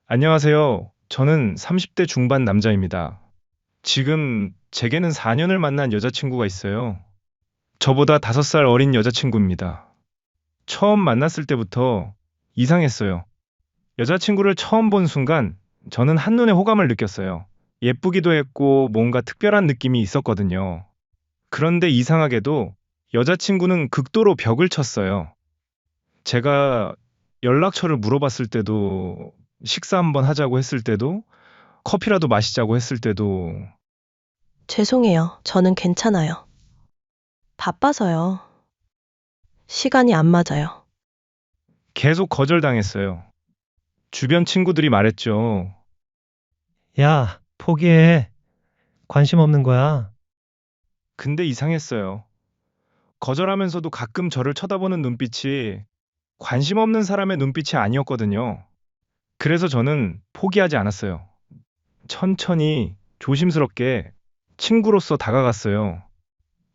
안녕하세요. 저는 30대 중반 남자입니다. 지금 제게는 4년을 만난 여자친구가 있어요. 저보다 5살 어린 여자친구입니다. 처음 만났을 때부터 이상했어요. 여자친구를 처음 본 순간 저는 한눈에 호감을 느꼈어요. 예쁘기도 했고 뭔가 특별한 느낌이 있었거든요. 그런데 이상하게도 여자친구는 극도로 벽을 쳤어요. 제가 연락처를 물어봤을 때도 식사 한번 하자고 했을 때도 커피라도 마시자고 했을 때도 죄송해요. 저는 괜찮아요. 바빠서요. 시간이 안 맞아요. 계속 거절당했어요. 주변 친구들이 말했죠. 야, 포기해. 관심 없는 거야. 근데 이상했어요. 거절하면서도 가끔 저를 쳐다보는 눈빛이 관심 없는 사람의 눈빛이 아니었거든요. 그래서 저는 포기하지 않았어요. 천천히 조심스럽게 친구로서 다가갔어요.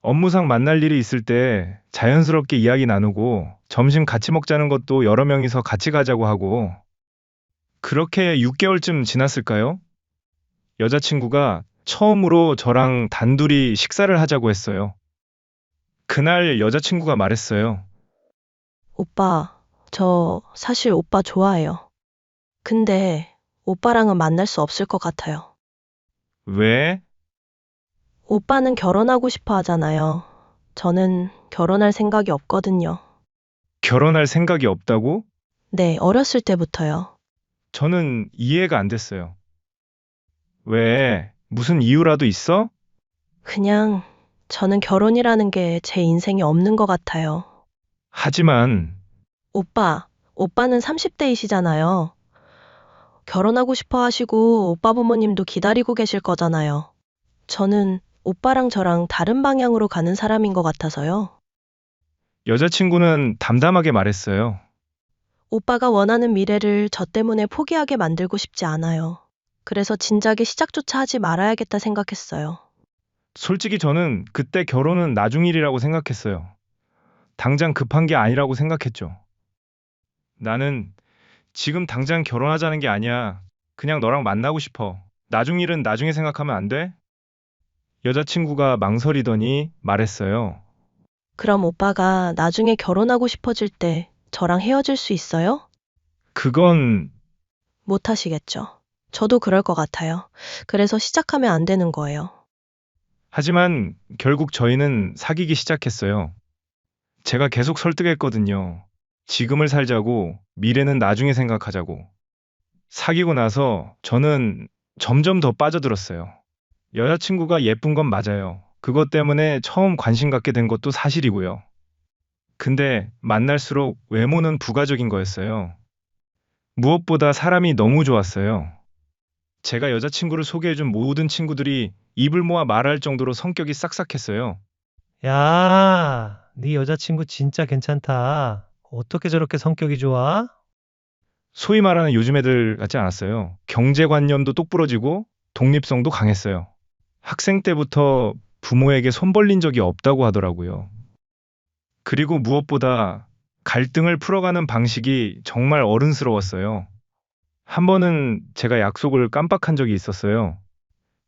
업무상 만날 일이 있을 때 자연스럽게 이야기 나누고 점심 같이 먹자는 것도 여러 명이서 같이 가자고 하고 그렇게 6개월쯤 지났을까요? 여자친구가 처음으로 저랑 단둘이 식사를 하자고 했어요. 그날 여자친구가 말했어요. 오빠, 저 사실 오빠 좋아해요. 근데 오빠랑은 만날 수 없을 것 같아요. 왜? 오빠는 결혼하고 싶어 하잖아요. 저는 결혼할 생각이 없거든요. 결혼할 생각이 없다고? 네, 어렸을 때부터요. 저는 이해가 안 됐어요. 왜? 무슨 이유라도 있어? 그냥 저는 결혼이라는 게 제 인생에 없는 것 같아요. 하지만 오빠는 30대이시잖아요. 결혼하고 싶어 하시고 오빠 부모님도 기다리고 계실 거잖아요. 저는 오빠랑 저랑 다른 방향으로 가는 사람인 것 같아서요. 여자친구는 담담하게 말했어요. 오빠가 원하는 미래를 저 때문에 포기하게 만들고 싶지 않아요. 그래서 진작에 시작조차 하지 말아야겠다 생각했어요. 솔직히 저는 그때 결혼은 나중 일이라고 생각했어요. 당장 급한 게 아니라고 생각했죠. 나는 지금 당장 결혼하자는 게 아니야. 그냥 너랑 만나고 싶어. 나중 일은 나중에 생각하면 안 돼? 여자친구가 망설이더니 말했어요. 그럼 오빠가 나중에 결혼하고 싶어질 때 저랑 헤어질 수 있어요? 그건 못 하시겠죠. 저도 그럴 것 같아요. 그래서 시작하면 안 되는 거예요. 하지만 결국 저희는 사귀기 시작했어요. 제가 계속 설득했거든요. 지금을 살자고, 미래는 나중에 생각하자고. 사귀고 나서 저는 점점 더 빠져들었어요. 여자친구가 예쁜 건 맞아요. 그것 때문에 처음 관심 갖게 된 것도 사실이고요. 근데 만날수록 외모는 부가적인 거였어요. 무엇보다 사람이 너무 좋았어요. 제가 여자친구를 소개해준 모든 친구들이 입을 모아 말할 정도로 성격이 싹싹했어요. 야, 네 여자친구 진짜 괜찮다. 어떻게 저렇게 성격이 좋아? 소위 말하는 요즘 애들 같지 않았어요. 경제관념도 똑부러지고 독립성도 강했어요. 학생 때부터 부모에게 손 벌린 적이 없다고 하더라고요. 그리고 무엇보다 갈등을 풀어가는 방식이 정말 어른스러웠어요. 한 번은 제가 약속을 깜빡한 적이 있었어요.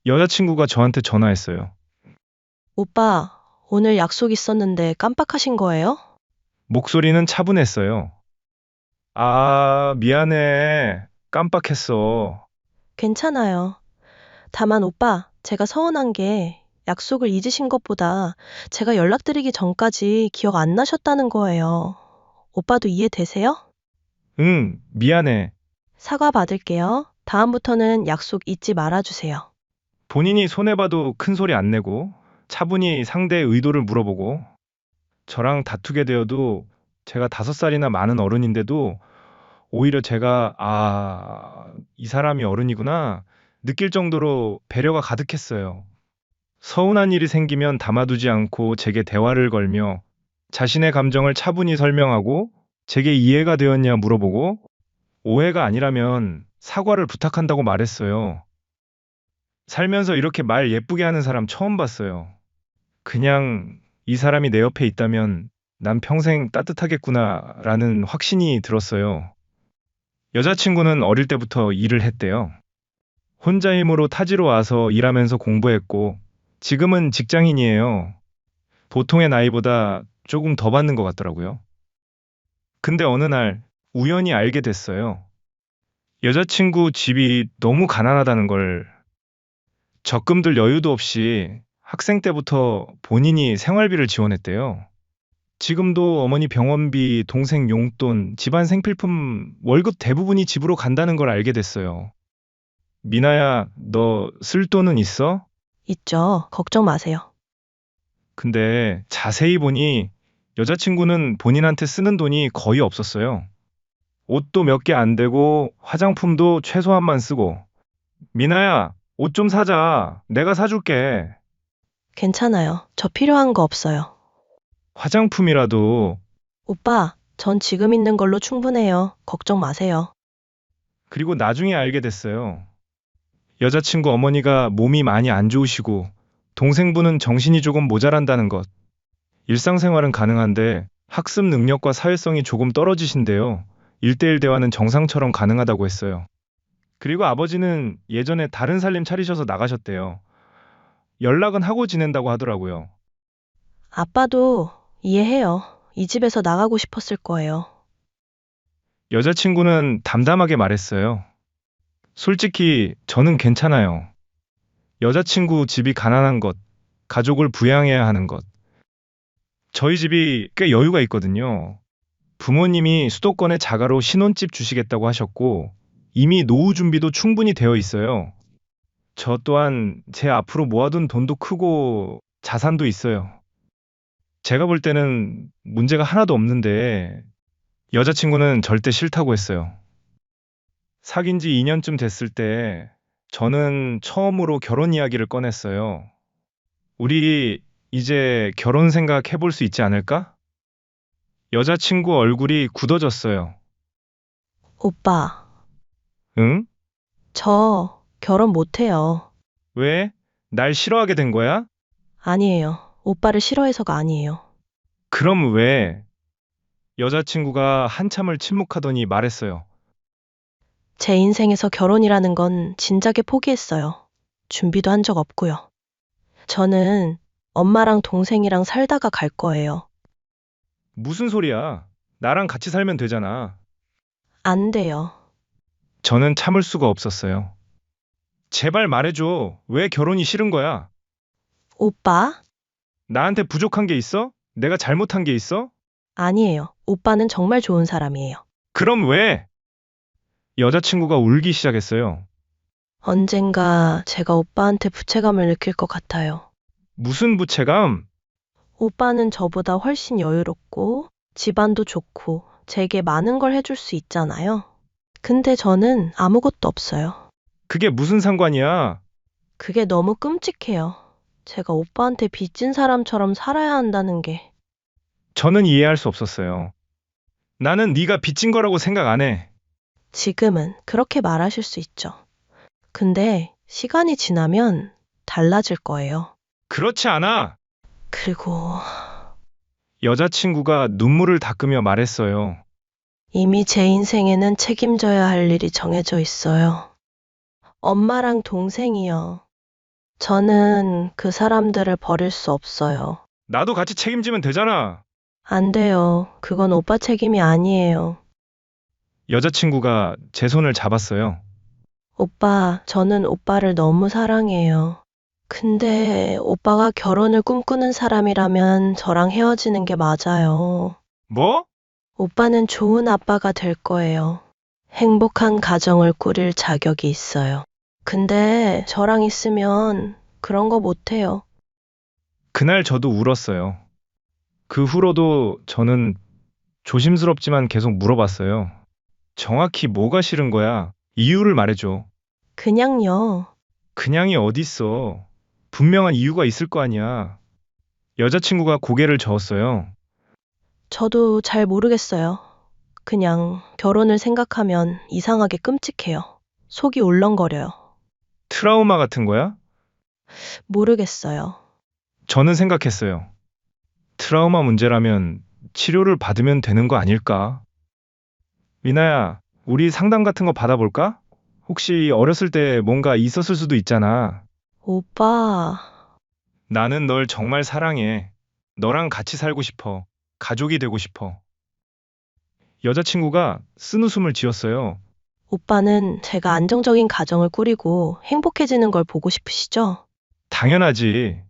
여자친구가 저한테 전화했어요. 오빠, 오늘 약속 있었는데 깜빡하신 거예요? 목소리는 차분했어요. 아, 미안해. 깜빡했어. 괜찮아요. 다만 오빠, 제가 서운한 게 약속을 잊으신 것보다 제가 연락드리기 전까지 기억 안 나셨다는 거예요. 오빠도 이해되세요? 응, 미안해. 사과 받을게요. 다음부터는 약속 잊지 말아주세요. 본인이 손해봐도 큰 소리 안 내고 차분히 상대의 의도를 물어보고 저랑 다투게 되어도 제가 5살이나 많은 어른인데도 오히려 제가 이 사람이 어른이구나 느낄 정도로 배려가 가득했어요. 서운한 일이 생기면 담아두지 않고 제게 대화를 걸며 자신의 감정을 차분히 설명하고 제게 이해가 되었냐 물어보고 오해가 아니라면 사과를 부탁한다고 말했어요. 살면서 이렇게 말 예쁘게 하는 사람 처음 봤어요. 그냥 이 사람이 내 옆에 있다면 난 평생 따뜻하겠구나라는 확신이 들었어요. 여자친구는 어릴 때부터 일을 했대요. 혼자 힘으로 타지로 와서 일하면서 공부했고, 지금은 직장인이에요. 보통의 나이보다 조금 더 받는 것 같더라고요. 근데 어느 날 우연히 알게 됐어요. 여자친구 집이 너무 가난하다는 걸. 적금 들 여유도 없이 학생 때부터 본인이 생활비를 지원했대요. 지금도 어머니 병원비, 동생 용돈, 집안 생필품, 월급 대부분이 집으로 간다는 걸 알게 됐어요. 미나야, 너 쓸 돈은 있어? 있죠. 걱정 마세요. 근데 자세히 보니 여자친구는 본인한테 쓰는 돈이 거의 없었어요. 옷도 몇 개 안 되고 화장품도 최소한만 쓰고. 미나야, 옷 좀 사자. 내가 사줄게. 괜찮아요. 저 필요한 거 없어요. 화장품이라도. 오빠, 전 지금 있는 걸로 충분해요. 걱정 마세요. 그리고 나중에 알게 됐어요. 여자친구 어머니가 몸이 많이 안 좋으시고 동생분은 정신이 조금 모자란다는 것. 일상생활은 가능한데 학습 능력과 사회성이 조금 떨어지신데요. 1대1 대화는 정상처럼 가능하다고 했어요. 그리고 아버지는 예전에 다른 살림 차리셔서 나가셨대요. 연락은 하고 지낸다고 하더라고요. 아빠도 이해해요. 이 집에서 나가고 싶었을 거예요. 여자친구는 담담하게 말했어요. 솔직히 저는 괜찮아요. 여자친구 집이 가난한 것, 가족을 부양해야 하는 것. 저희 집이 꽤 여유가 있거든요. 부모님이 수도권에 자가로 신혼집 주시겠다고 하셨고, 이미 노후 준비도 충분히 되어 있어요. 저 또한 제 앞으로 모아둔 돈도 크고 자산도 있어요. 제가 볼 때는 문제가 하나도 없는데, 여자친구는 절대 싫다고 했어요. 사귄 지 2년쯤 됐을 때, 저는 처음으로 결혼 이야기를 꺼냈어요. 우리 이제 결혼 생각 해볼 수 있지 않을까? 여자친구 얼굴이 굳어졌어요. 오빠, 응? 저 결혼 못해요. 왜? 날 싫어하게 된 거야? 아니에요. 오빠를 싫어해서가 아니에요. 그럼 왜? 여자친구가 한참을 침묵하더니 말했어요. 제 인생에서 결혼이라는 건 진작에 포기했어요. 준비도 한 적 없고요. 저는 엄마랑 동생이랑 살다가 갈 거예요. 무슨 소리야? 나랑 같이 살면 되잖아. 안 돼요. 저는 참을 수가 없었어요. 제발 말해줘. 왜 결혼이 싫은 거야? 오빠? 나한테 부족한 게 있어? 내가 잘못한 게 있어? 아니에요. 오빠는 정말 좋은 사람이에요. 그럼 왜? 여자친구가 울기 시작했어요. 언젠가 제가 오빠한테 부채감을 느낄 것 같아요. 무슨 부채감? 오빠는 저보다 훨씬 여유롭고 집안도 좋고 제게 많은 걸 해줄 수 있잖아요. 근데 저는 아무것도 없어요. 그게 무슨 상관이야? 그게 너무 끔찍해요. 제가 오빠한테 빚진 사람처럼 살아야 한다는 게. 저는 이해할 수 없었어요. 나는 네가 빚진 거라고 생각 안 해. 지금은 그렇게 말하실 수 있죠. 근데 시간이 지나면 달라질 거예요. 그렇지 않아. 그리고 여자친구가 눈물을 닦으며 말했어요. 이미 제 인생에는 책임져야 할 일이 정해져 있어요. 엄마랑 동생이요. 저는 그 사람들을 버릴 수 없어요. 나도 같이 책임지면 되잖아. 안 돼요. 그건 오빠 책임이 아니에요. 여자친구가 제 손을 잡았어요. 오빠, 저는 오빠를 너무 사랑해요. 근데 오빠가 결혼을 꿈꾸는 사람이라면 저랑 헤어지는 게 맞아요. 뭐? 오빠는 좋은 아빠가 될 거예요. 행복한 가정을 꾸릴 자격이 있어요. 근데 저랑 있으면 그런 거 못해요. 그날 저도 울었어요. 그 후로도 저는 조심스럽지만 계속 물어봤어요. 정확히 뭐가 싫은 거야? 이유를 말해줘. 그냥요. 그냥이 어딨어. 분명한 이유가 있을 거 아니야. 여자친구가 고개를 저었어요. 저도 잘 모르겠어요. 그냥 결혼을 생각하면 이상하게 끔찍해요. 속이 울렁거려요. 트라우마 같은 거야? 모르겠어요. 저는 생각했어요. 트라우마 문제라면 치료를 받으면 되는 거 아닐까? 미나야, 우리 상담 같은 거 받아볼까? 혹시 어렸을 때 뭔가 있었을 수도 있잖아. 오빠, 나는 널 정말 사랑해. 너랑 같이 살고 싶어. 가족이 되고 싶어. 여자친구가 쓴웃음을 지었어요. 오빠는 제가 안정적인 가정을 꾸리고 행복해지는 걸 보고 싶으시죠? 당연하지.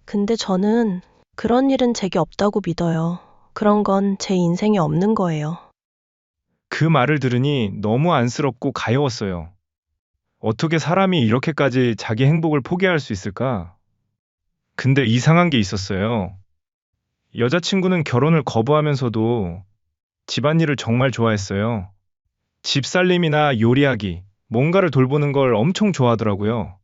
근데 저는 그런 일은 제게 없다고 믿어요. 그런 건 제 인생에 없는 거예요. 그 말을 들으니 너무 안쓰럽고 가여웠어요. 어떻게 사람이 이렇게까지 자기 행복을 포기할 수 있을까? 근데 이상한 게 있었어요. 여자친구는 결혼을 거부하면서도 집안일을 정말 좋아했어요. 집살림이나 요리하기, 뭔가를 돌보는 걸 엄청 좋아하더라고요.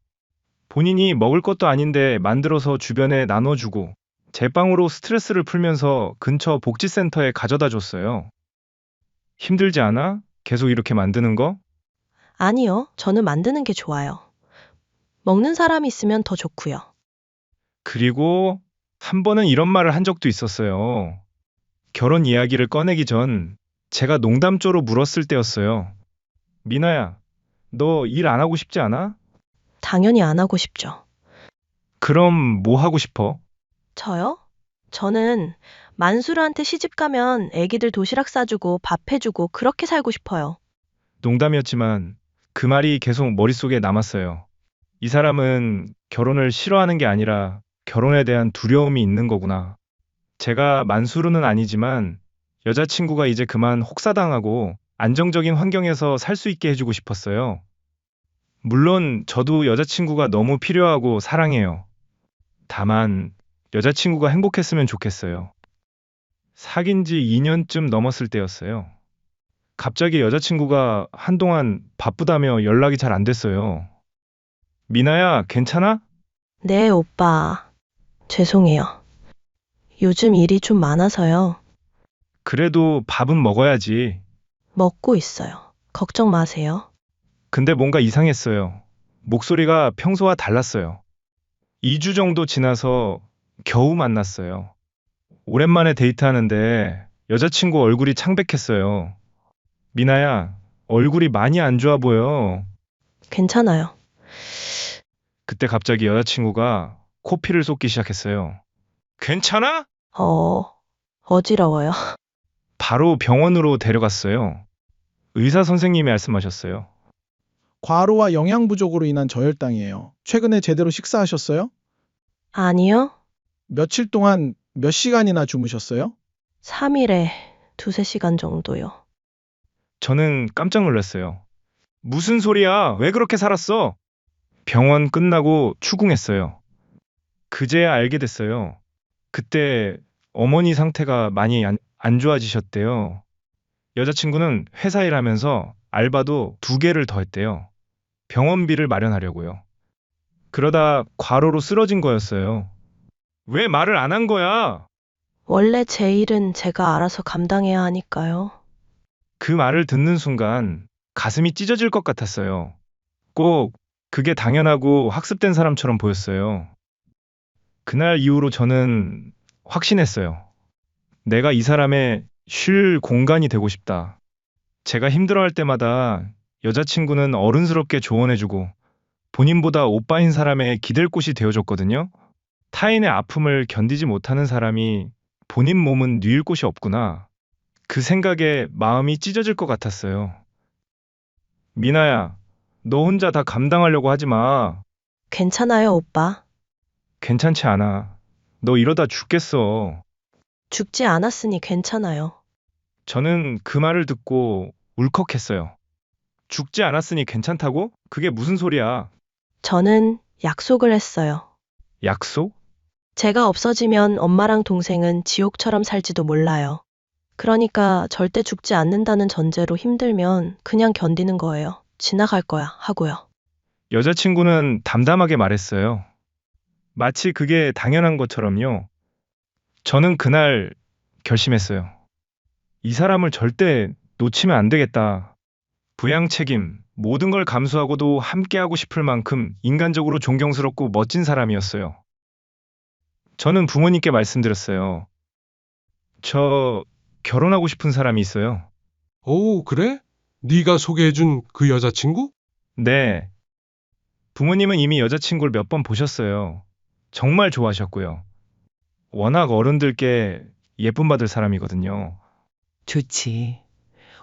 본인이 먹을 것도 아닌데 만들어서 주변에 나눠주고, 제빵으로 스트레스를 풀면서 근처 복지센터에 가져다 줬어요. 힘들지 않아? 계속 이렇게 만드는 거? 아니요, 저는 만드는 게 좋아요. 먹는 사람이 있으면 더 좋고요. 그리고 한 번은 이런 말을 한 적도 있었어요. 결혼 이야기를 꺼내기 전 제가 농담조로 물었을 때였어요. 미나야, 너 일 안 하고 싶지 않아? 당연히 안 하고 싶죠. 그럼 뭐 하고 싶어? 저요? 저는 만수르한테 시집 가면 애기들 도시락 싸주고 밥 해주고 그렇게 살고 싶어요. 농담이었지만 그 말이 계속 머릿속에 남았어요. 이 사람은 결혼을 싫어하는 게 아니라 결혼에 대한 두려움이 있는 거구나. 제가 만수르는 아니지만 여자친구가 이제 그만 혹사당하고 안정적인 환경에서 살 수 있게 해주고 싶었어요. 물론 저도 여자친구가 너무 필요하고 사랑해요. 다만 여자친구가 행복했으면 좋겠어요. 사귄 지 2년쯤 넘었을 때였어요. 갑자기 여자친구가 한동안 바쁘다며 연락이 잘 안 됐어요. 미나야, 괜찮아? 네, 오빠. 죄송해요. 요즘 일이 좀 많아서요. 그래도 밥은 먹어야지. 먹고 있어요. 걱정 마세요. 근데 뭔가 이상했어요. 목소리가 평소와 달랐어요. 2주 정도 지나서 겨우 만났어요. 오랜만에 데이트하는데 여자친구 얼굴이 창백했어요. 미나야, 얼굴이 많이 안 좋아 보여. 괜찮아요. 그때 갑자기 여자친구가 코피를 쏟기 시작했어요. 괜찮아? 어지러워요. 바로 병원으로 데려갔어요. 의사 선생님이 말씀하셨어요. 과로와 영양 부족으로 인한 저혈당이에요. 최근에 제대로 식사하셨어요? 아니요. 며칠 동안 몇 시간이나 주무셨어요? 3일에 2~3시간 정도요. 저는 깜짝 놀랐어요. 무슨 소리야? 왜 그렇게 살았어? 병원 끝나고 추궁했어요. 그제야 알게 됐어요. 그때 어머니 상태가 많이 안 좋아지셨대요. 여자친구는 회사 일하면서 알바도 2개를 더 했대요. 병원비를 마련하려고요. 그러다 과로로 쓰러진 거였어요. 왜 말을 안 한 거야? 원래 제 일은 제가 알아서 감당해야 하니까요. 그 말을 듣는 순간 가슴이 찢어질 것 같았어요. 꼭 그게 당연하고 학습된 사람처럼 보였어요. 그날 이후로 저는 확신했어요. 내가 이 사람의 쉴 공간이 되고 싶다. 제가 힘들어할 때마다 여자친구는 어른스럽게 조언해주고 본인보다 오빠인 사람의 기댈 곳이 되어줬거든요. 타인의 아픔을 견디지 못하는 사람이 본인 몸은 뉘을 곳이 없구나. 그 생각에 마음이 찢어질 것 같았어요. 미나야, 너 혼자 다 감당하려고 하지 마. 괜찮아요, 오빠. 괜찮지 않아. 너 이러다 죽겠어. 죽지 않았으니 괜찮아요. 저는 그 말을 듣고 울컥했어요. 죽지 않았으니 괜찮다고? 그게 무슨 소리야? 저는 약속을 했어요. 약속? 제가 없어지면 엄마랑 동생은 지옥처럼 살지도 몰라요. 그러니까 절대 죽지 않는다는 전제로 힘들면 그냥 견디는 거예요. 지나갈 거야 하고요. 여자친구는 담담하게 말했어요. 마치 그게 당연한 것처럼요. 저는 그날 결심했어요. 이 사람을 절대 놓치면 안 되겠다. 부양 책임, 모든 걸 감수하고도 함께하고 싶을 만큼 인간적으로 존경스럽고 멋진 사람이었어요. 저는 부모님께 말씀드렸어요. 저 결혼하고 싶은 사람이 있어요. 오, 그래? 네가 소개해준 그 여자친구? 네. 부모님은 이미 여자친구를 몇 번 보셨어요. 정말 좋아하셨고요. 워낙 어른들께 예쁨 받을 사람이거든요. 좋지.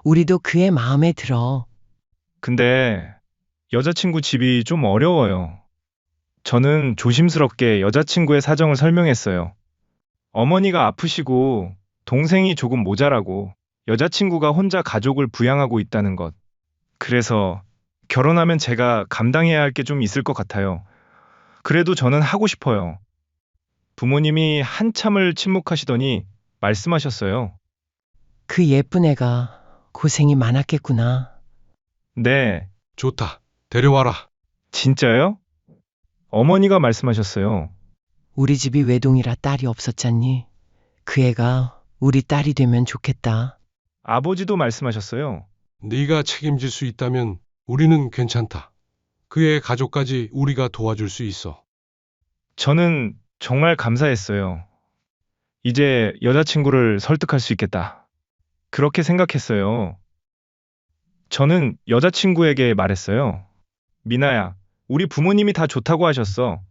우리도 그의 마음에 들어. 근데 여자친구 집이 좀 어려워요. 저는 조심스럽게 여자친구의 사정을 설명했어요. 어머니가 아프시고 동생이 조금 모자라고 여자친구가 혼자 가족을 부양하고 있다는 것. 그래서 결혼하면 제가 감당해야 할 게 좀 있을 것 같아요. 그래도 저는 하고 싶어요. 부모님이 한참을 침묵하시더니 말씀하셨어요. 그 예쁜 애가 고생이 많았겠구나. 네, 좋다. 데려와라. 진짜요? 어머니가 말씀하셨어요. 우리 집이 외동이라 딸이 없었잖니. 그 애가 우리 딸이 되면 좋겠다. 아버지도 말씀하셨어요. 네가 책임질 수 있다면 우리는 괜찮다. 그의 가족까지 우리가 도와줄 수 있어. 저는 정말 감사했어요. 이제 여자친구를 설득할 수 있겠다. 그렇게 생각했어요. 저는 여자친구에게 말했어요. 미나야, 우리 부모님이 다 좋다고 하셨어.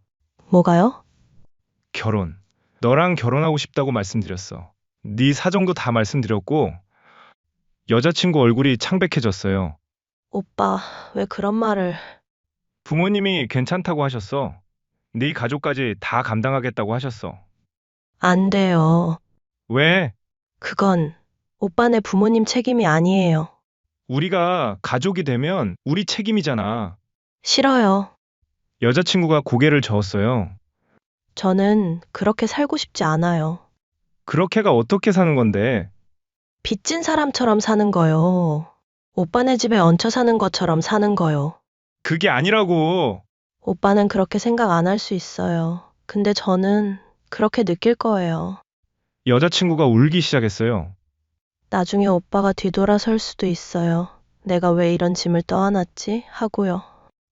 뭐가요? 결혼. 너랑 결혼하고 싶다고 말씀드렸어. 네 사정도 다 말씀드렸고 여자친구 얼굴이 창백해졌어요. 오빠, 왜 그런 말을. 부모님이 괜찮다고 하셨어. 네 가족까지 다 감당하겠다고 하셨어. 안 돼요. 왜? 그건 오빠네 부모님 책임이 아니에요. 우리가 가족이 되면 우리 책임이잖아. 싫어요. 여자친구가 고개를 저었어요. 저는 그렇게 살고 싶지 않아요. 그렇게가 어떻게 사는 건데? 빚진 사람처럼 사는 거요. 오빠네 집에 얹혀 사는 것처럼 사는 거요. 그게 아니라고. 오빠는 그렇게 생각 안 할 수 있어요. 근데 저는 그렇게 느낄 거예요. 여자친구가 울기 시작했어요. 나중에 오빠가 뒤돌아설 수도 있어요. 내가 왜 이런 짐을 떠안았지? 하고요.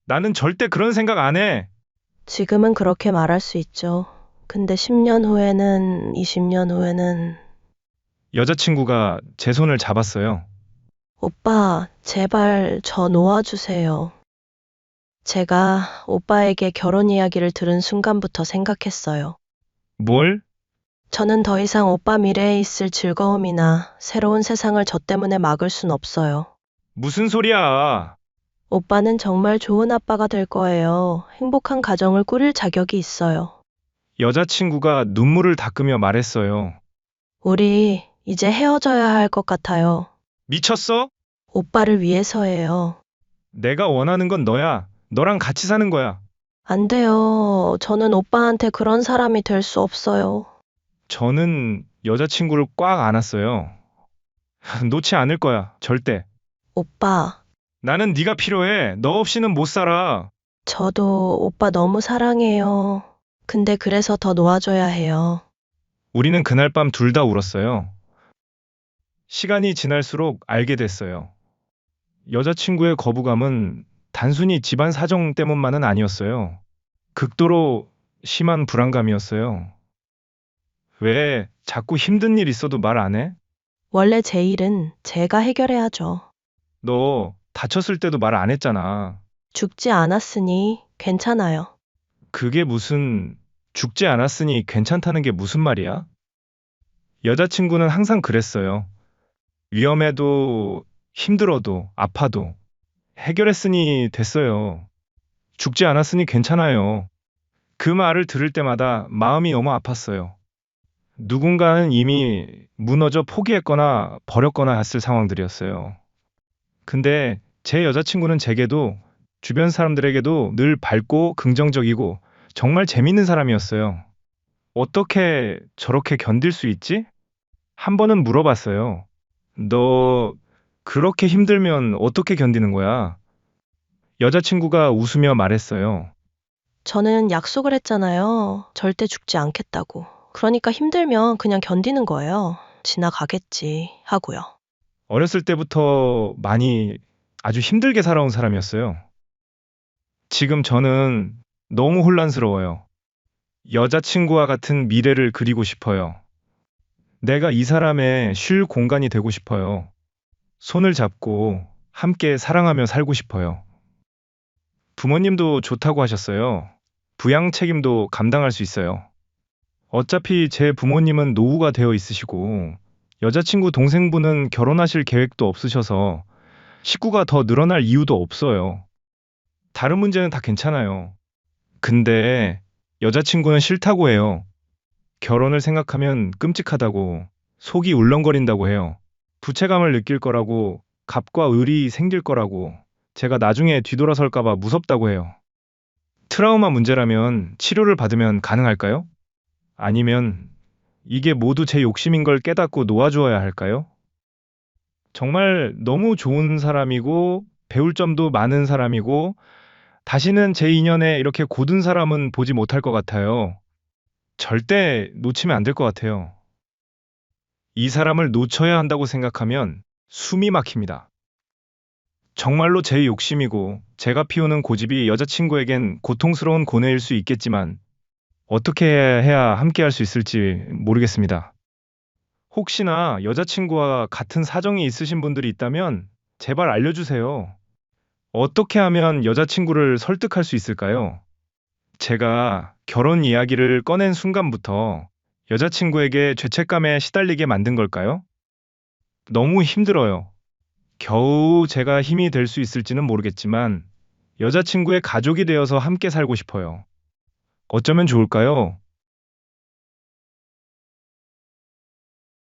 나는 절대 그런 생각 안 해. 지금은 그렇게 말할 수 있죠. 근데 10년 후에는, 20년 후에는, 여자친구가 제 손을 잡았어요. 오빠, 제발 저 놓아주세요. 제가 오빠에게 결혼 이야기를 들은 순간부터 생각했어요. 뭘? 저는 더 이상 오빠 미래에 있을 즐거움이나 새로운 세상을 저 때문에 막을 순 없어요. 무슨 소리야? 오빠는 정말 좋은 아빠가 될 거예요. 행복한 가정을 꾸릴 자격이 있어요. 여자친구가 눈물을 닦으며 말했어요. 우리 이제 헤어져야 할 것 같아요. 미쳤어? 오빠를 위해서예요. 내가 원하는 건 너야. 너랑 같이 사는 거야. 안 돼요. 저는 오빠한테 그런 사람이 될 수 없어요. 저는 여자친구를 꽉 안았어요. 놓지 않을 거야. 절대. 오빠, 나는 네가 필요해. 너 없이는 못 살아. 저도 오빠 너무 사랑해요. 근데 그래서 더 놓아줘야 해요. 우리는 그날 밤 둘 다 울었어요. 시간이 지날수록 알게 됐어요. 여자친구의 거부감은 단순히 집안 사정 때문만은 아니었어요. 극도로 심한 불안감이었어요. 왜 자꾸 힘든 일 있어도 말 안 해? 원래 제 일은 제가 해결해야죠. 너 다쳤을 때도 말 안 했잖아. 죽지 않았으니 괜찮아요. 그게 무슨 죽지 않았으니 괜찮다는 게 무슨 말이야? 여자친구는 항상 그랬어요. 위험해도 힘들어도 아파도 해결했으니 됐어요. 죽지 않았으니 괜찮아요. 그 말을 들을 때마다 마음이 너무 아팠어요. 누군가는 이미 무너져 포기했거나 버렸거나 했을 상황들이었어요. 근데 제 여자친구는 제게도 주변 사람들에게도 늘 밝고 긍정적이고 정말 재밌는 사람이었어요. 어떻게 저렇게 견딜 수 있지? 한 번은 물어봤어요. 너 그렇게 힘들면 어떻게 견디는 거야? 여자친구가 웃으며 말했어요. 저는 약속을 했잖아요. 절대 죽지 않겠다고. 그러니까 힘들면 그냥 견디는 거예요. 지나가겠지 하고요. 어렸을 때부터 많이 아주 힘들게 살아온 사람이었어요. 지금 저는 너무 혼란스러워요. 여자친구와 같은 미래를 그리고 싶어요. 내가 이 사람의 쉴 공간이 되고 싶어요. 손을 잡고 함께 사랑하며 살고 싶어요. 부모님도 좋다고 하셨어요. 부양 책임도 감당할 수 있어요. 어차피 제 부모님은 노후가 되어 있으시고 여자친구 동생분은 결혼하실 계획도 없으셔서 식구가 더 늘어날 이유도 없어요. 다른 문제는 다 괜찮아요. 근데 여자친구는 싫다고 해요. 결혼을 생각하면 끔찍하다고, 속이 울렁거린다고 해요. 부채감을 느낄 거라고, 갑과 을이 생길 거라고, 제가 나중에 뒤돌아설까봐 무섭다고 해요. 트라우마 문제라면 치료를 받으면 가능할까요? 아니면 이게 모두 제 욕심인 걸 깨닫고 놓아주어야 할까요? 정말 너무 좋은 사람이고, 배울 점도 많은 사람이고, 다시는 제 인연에 이렇게 고든 사람은 보지 못할 것 같아요. 절대 놓치면 안 될 것 같아요. 이 사람을 놓쳐야 한다고 생각하면 숨이 막힙니다. 정말로 제 욕심이고 제가 피우는 고집이 여자친구에겐 고통스러운 고뇌일 수 있겠지만 어떻게 해야 함께 할 수 있을지 모르겠습니다. 혹시나 여자친구와 같은 사정이 있으신 분들이 있다면 제발 알려주세요. 어떻게 하면 여자친구를 설득할 수 있을까요? 제가 결혼 이야기를 꺼낸 순간부터 여자친구에게 죄책감에 시달리게 만든 걸까요? 너무 힘들어요. 겨우 제가 힘이 될 수 있을지는 모르겠지만 여자친구의 가족이 되어서 함께 살고 싶어요. 어쩌면 좋을까요?